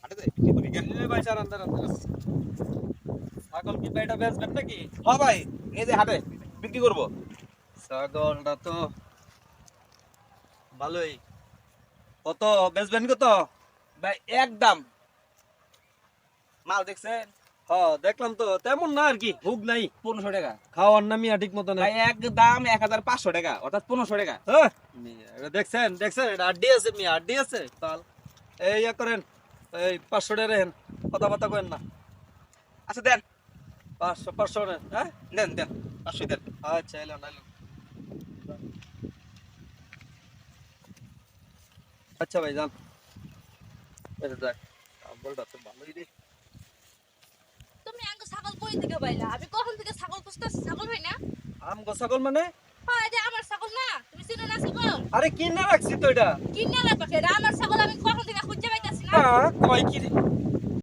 হাটে যাই বিক্রি করি কেন? এই ভাই সারান দাঁড়ান দাঁড়ান। ছাগল কি ভাই এটা বেচবেন নাকি? হ্যাঁ ভাই, এই যে হাটে বিক্রি করবো। ছাগলটা তো ভালোই। কত বেচবেন কত? ভাই একদম মাল দেখছেন হ্যাঁ দেখলাম তো, তেমন না আর কি, ভুগ নাই। 1500 টাকা। খাওয়ার না মিয়া ঠিক মতো ভাই নাই। একদম 1500 টাকা, অর্থাৎ 1500 টাকা। হ্যাঁ, মিয়া, এটা দেখছেন দেখছেন, এটা আড্ডি আছে মিয়া, আড্ডি আছে তাল। এই ইয়া করেন, এই 500 টাকা রেহেন, কথাবার্তা করেন না। আচ্ছা দেন 500 নেন, হ্যাঁ? দেন দেন 500 দেন। আচ্ছা এলাম এলাম। আচ্ছা ভাই যান। এটা দেখ, ছাগলটা তো ভালোই রে। তুমি আঙ্গ ছাগল কই থেকে পাইলা? আমি কখন থেকে ছাগল খুঁজতেছি, ছাগল হয় না? আমগো ছাগল মানে? হয় এটা আমার ছাগল না? তুমি চিনো না ছাগল? আরে কিনে রাখছি তো এটা। কিনা লাগবে এটা আমার ছাগল, আমি কখন থেকে খুঁজে পাইতাছি না। হ্যাঁ, কয় কি রে?